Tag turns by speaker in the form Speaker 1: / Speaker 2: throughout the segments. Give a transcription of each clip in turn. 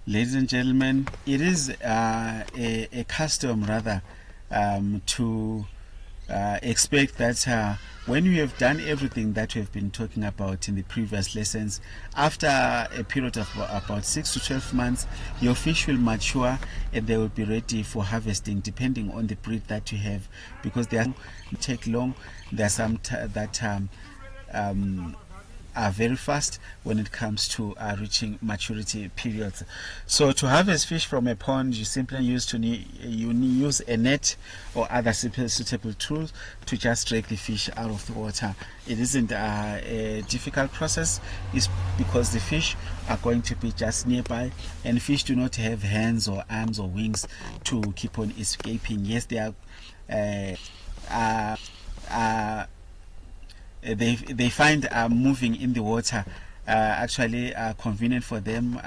Speaker 1: Ladies and gentlemen, it is a custom rather to expect that when you have done everything that we have been talking about in the previous lessons, after a period of about 6 to 12 months, your fish will mature and they will be ready for harvesting depending on the breed that you have, because they take long. There are some that are very fast when it comes to reaching maturity periods. So to harvest fish from a pond, you simply use a net or other suitable tools to just drag the fish out of the water. It isn't a difficult process. It's because the fish are going to be just nearby, and fish do not have hands or arms or wings to keep on escaping. Yes, they they find moving in the water actually convenient for them.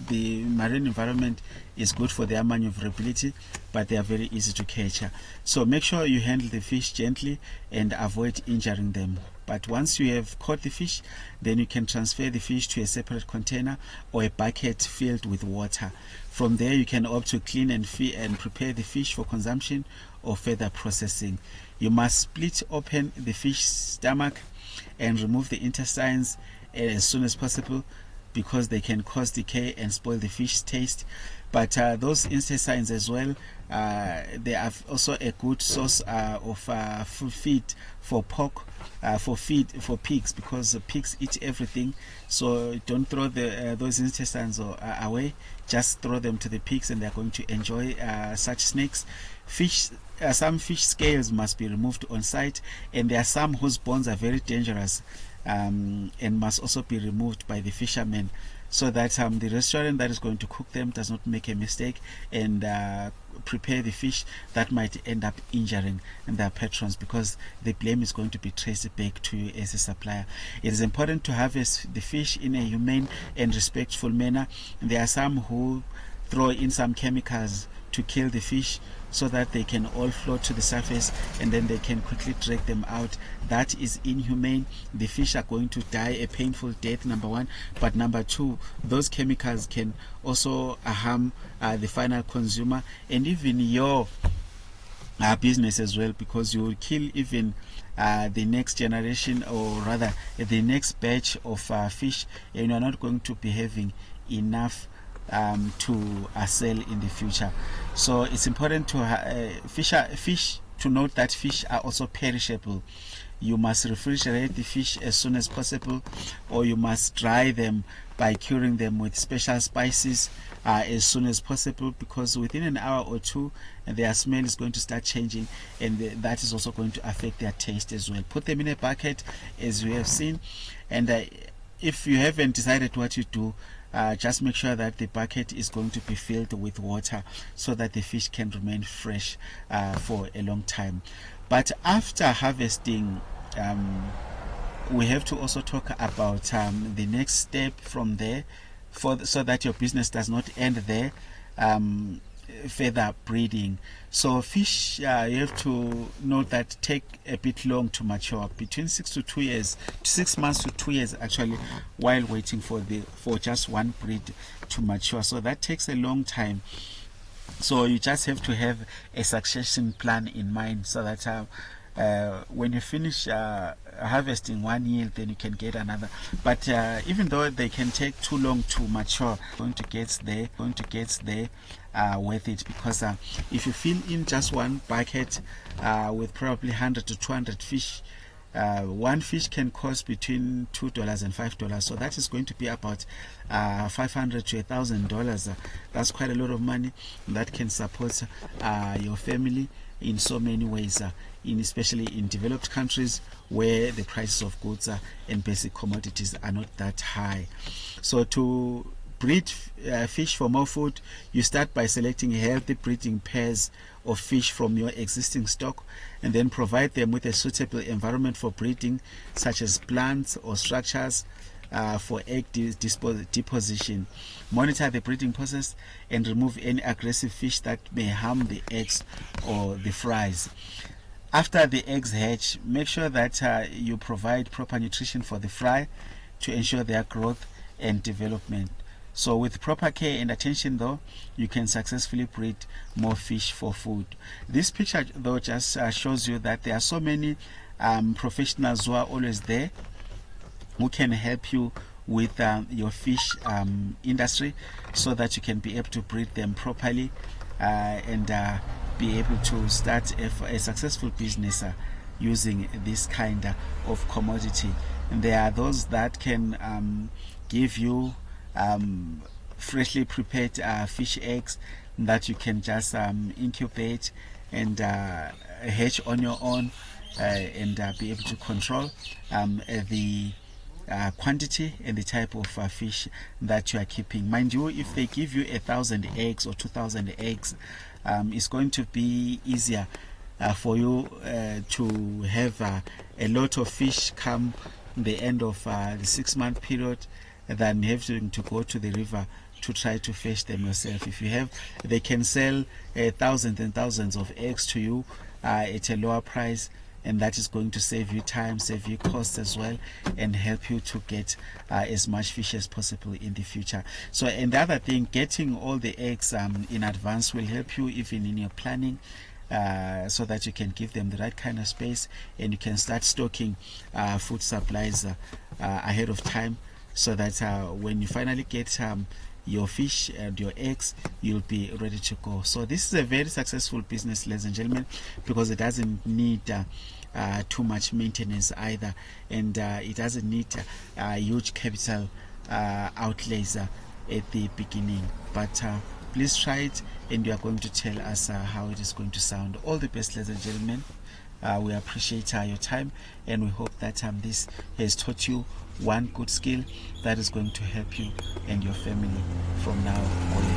Speaker 1: The marine environment is good for their maneuverability, but they are very easy to catch. So make sure you handle the fish gently and avoid injuring them. But once you have caught the fish, then you can transfer the fish to a separate container or a bucket filled with water. From there, you can opt to clean and prepare the fish for consumption or further processing. You must split open the fish stomach and remove the intestines as soon as possible, because they can cause decay and spoil the fish's taste. But those intestines as well, they are also a good source of feed for pork, for pigs, because pigs eat everything. So don't throw those intestines away. Just throw them to the pigs and they are going to enjoy such snakes. Some fish scales must be removed on site, and there are some whose bones are very dangerous and must also be removed by the fishermen, so that the restaurant that is going to cook them does not make a mistake and prepare the fish that might end up injuring their patrons, because the blame is going to be traced back to you as a supplier. It is important to harvest the fish in a humane and respectful manner. There are some who throw in some chemicals to kill the fish so that they can all float to the surface and then they can quickly drag them out. That is inhumane. The fish are going to die a painful death, number one, but number two, those chemicals can also harm the final consumer and even your business as well, because you will kill even the next generation, or rather the next batch of fish, and you are not going to be having enough to sell in the future. So it's important to fish to note that fish are also perishable. You must refrigerate the fish as soon as possible, or you must dry them by curing them with special spices as soon as possible, because within an hour or two their smell is going to start changing, and that is also going to affect their taste as well. Put them in a bucket as we have seen, and if you haven't decided what you do, just make sure that the bucket is going to be filled with water so that the fish can remain fresh for a long time. But after harvesting, we have to also talk about the next step from there, so that your business does not end there. Further breeding. So fish, you have to note that take a bit long to mature, between 6 months to 2 years actually, while waiting for just one breed to mature. So that takes a long time. So you just have to have a succession plan in mind, so that when you finish harvesting one yield, then you can get another. But even though they can take too long to mature, going to get there worth it, because if you fill in just one bucket with probably 100 to 200 fish, one fish can cost between $2 and $5, so that is going to be about $500 to $1,000. That's quite a lot of money that can support your family in so many ways, especially in developed countries where the prices of goods and basic commodities are not that high. So to breed fish for more food, you start by selecting healthy breeding pairs of fish from your existing stock, and then provide them with a suitable environment for breeding, such as plants or structures for egg deposition. Monitor the breeding process and remove any aggressive fish that may harm the eggs or the fries. After the eggs hatch, make sure that you provide proper nutrition for the fry to ensure their growth and development. So with proper care and attention though, you can successfully breed more fish for food. This picture though just shows you that there are so many professionals who are always there who can help you with your fish industry, so that you can be able to breed them properly and be able to start a successful business using this kind of commodity. And there are those that can give you freshly prepared fish eggs that you can just incubate and hatch on your own and be able to control the quantity and the type of fish that you are keeping. Mind you, if they give you 1,000 eggs or 2,000 eggs, it's going to be easier for you to have a lot of fish come the end of the 6-month period than having to go to the river to try to fish them yourself. If you have, they can sell thousands and thousands of eggs to you at a lower price, and that is going to save you time, save you costs as well, and help you to get as much fish as possible in the future. So, and the other thing, getting all the eggs in advance will help you even in your planning, so that you can give them the right kind of space, and you can start stocking food supplies ahead of time, so that when you finally get your fish and your eggs, you'll be ready to go. So this is a very successful business, ladies and gentlemen, because it doesn't need too much maintenance either, and it doesn't need huge capital outlays at the beginning. But please try it, and you are going to tell us how it is going to sound. All the best, ladies and gentlemen. We appreciate your time, and we hope that this has taught you one good skill that is going to help you and your family from now on.